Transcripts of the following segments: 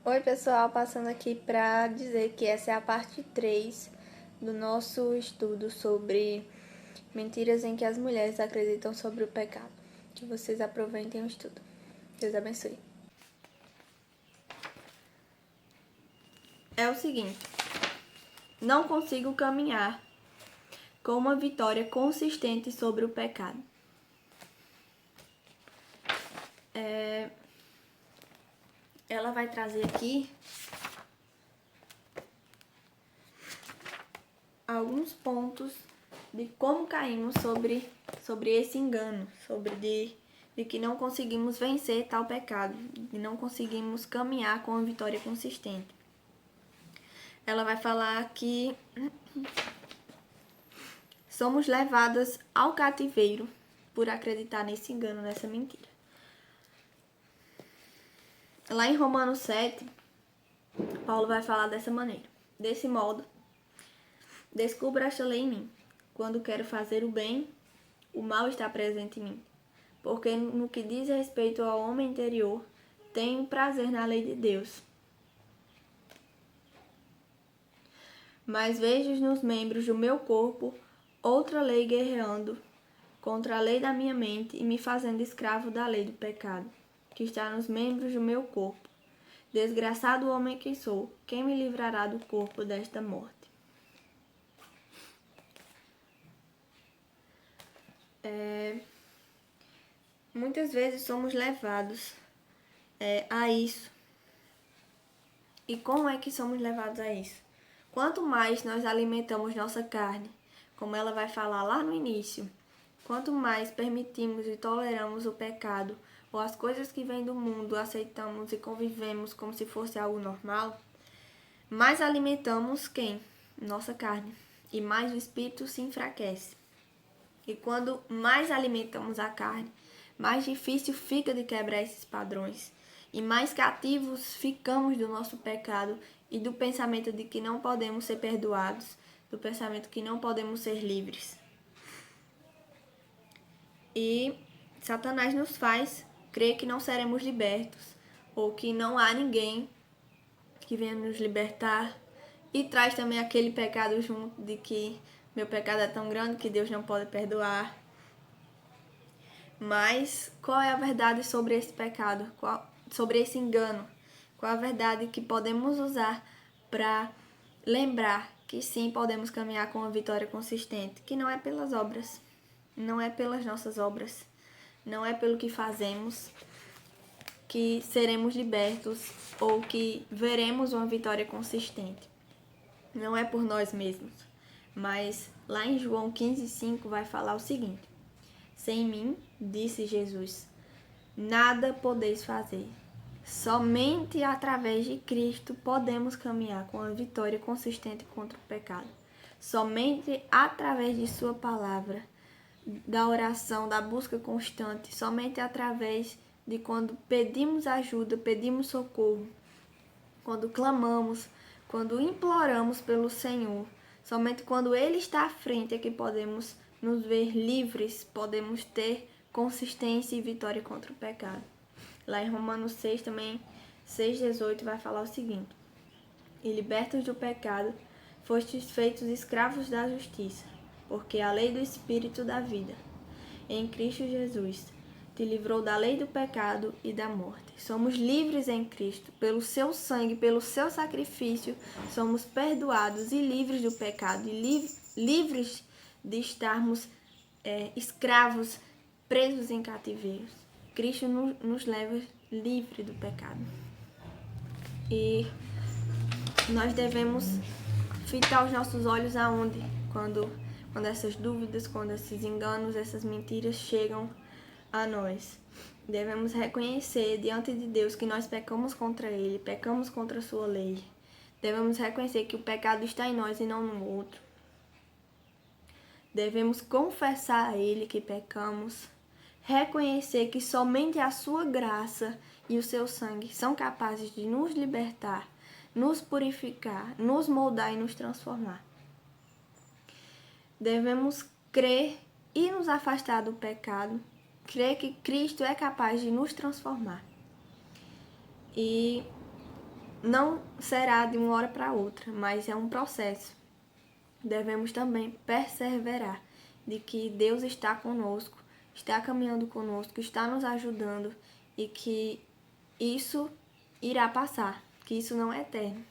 Oi, pessoal, passando aqui para dizer que essa é a parte 3 do nosso estudo sobre mentiras em que as mulheres acreditam sobre o pecado. Que vocês aproveitem o estudo. Deus abençoe. É o seguinte: não consigo caminhar com uma vitória consistente sobre o pecado. Ela vai trazer aqui alguns pontos de como caímos sobre esse engano, de que não conseguimos vencer tal pecado, de não conseguimos caminhar com uma vitória consistente. Ela vai falar que somos levadas ao cativeiro por acreditar nesse engano, nessa mentira. Lá em Romanos 7, Paulo vai falar dessa maneira: desse modo, descubro esta lei em mim. Quando quero fazer o bem, o mal está presente em mim. Porque no que diz respeito ao homem interior, tenho prazer na lei de Deus. Mas vejo nos membros do meu corpo outra lei guerreando contra a lei da minha mente e me fazendo escravo da lei do pecado, que está nos membros do meu corpo. Desgraçado homem que sou, quem me livrará do corpo desta morte? Muitas vezes somos levados a isso. E como é que somos levados a isso? Quanto mais nós alimentamos nossa carne, como ela vai falar lá no início, quanto mais permitimos e toleramos o pecado ou as coisas que vêm do mundo, aceitamos e convivemos como se fosse algo normal, mais alimentamos quem? Nossa carne. E mais o espírito se enfraquece. E quando mais alimentamos a carne, mais difícil fica de quebrar esses padrões. E mais cativos ficamos do nosso pecado e do pensamento de que não podemos ser perdoados, do pensamento que não podemos ser livres. E Satanás nos faz crer que não seremos libertos, ou que não há ninguém que venha nos libertar, e traz também aquele pecado junto de que meu pecado é tão grande que Deus não pode perdoar. Mas qual é a verdade sobre esse pecado? Sobre esse engano? Qual a verdade que podemos usar para lembrar que sim, podemos caminhar com uma vitória consistente, que não é pelas obras, não é pelas nossas obras, não é pelo que fazemos que seremos libertos ou que veremos uma vitória consistente. Não é por nós mesmos, mas lá em João 15,5 vai falar o seguinte: sem mim, disse Jesus, nada podeis fazer. Somente através de Cristo podemos caminhar com a vitória consistente contra o pecado. Somente através de sua palavra, da oração, da busca constante, somente através de quando pedimos ajuda, pedimos socorro, quando clamamos, quando imploramos pelo Senhor, somente quando Ele está à frente é que podemos nos ver livres, podemos ter consistência e vitória contra o pecado. Lá em Romanos 6 também, 6,18 vai falar o seguinte: e libertos do pecado, fostes feitos escravos da justiça, porque a lei do Espírito da vida, em Cristo Jesus, te livrou da lei do pecado e da morte. Somos livres em Cristo, pelo seu sangue, pelo seu sacrifício, somos perdoados e livres do pecado, e livres de estarmos escravos, presos em cativeiros. Cristo nos leva livre do pecado. E nós devemos fitar os nossos olhos aonde? Quando essas dúvidas, quando esses enganos, essas mentiras chegam a nós. Devemos reconhecer diante de Deus que nós pecamos contra Ele, pecamos contra a sua lei. Devemos reconhecer que o pecado está em nós e não no outro. Devemos confessar a Ele que pecamos, reconhecer que somente a sua graça e o seu sangue são capazes de nos libertar, nos purificar, nos moldar e nos transformar. Devemos crer e nos afastar do pecado, crer que Cristo é capaz de nos transformar. E não será de uma hora para outra, mas é um processo. Devemos também perseverar de que Deus está conosco, está caminhando conosco, está nos ajudando e que isso irá passar, que isso não é eterno,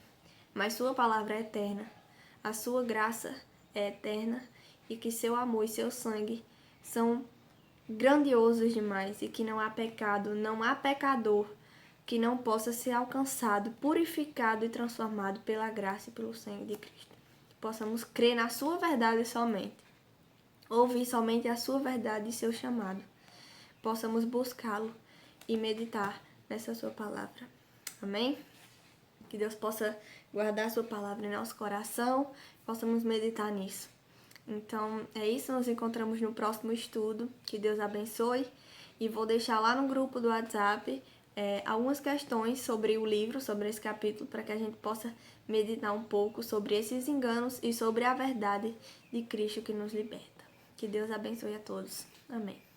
mas sua palavra é eterna, a sua graça é eterna e que seu amor e seu sangue são grandiosos demais e que não há pecado, não há pecador que não possa ser alcançado, purificado e transformado pela graça e pelo sangue de Cristo. Possamos crer na sua verdade somente, ouvir somente a sua verdade e seu chamado. Possamos buscá-lo e meditar nessa sua palavra. Amém? Que Deus possa guardar a sua palavra em nosso coração, possamos meditar nisso. Então, é isso, nos encontramos no próximo estudo. Que Deus abençoe. E vou deixar lá no grupo do WhatsApp algumas questões sobre o livro, sobre esse capítulo, para que a gente possa meditar um pouco sobre esses enganos e sobre a verdade de Cristo que nos liberta. Que Deus abençoe a todos. Amém.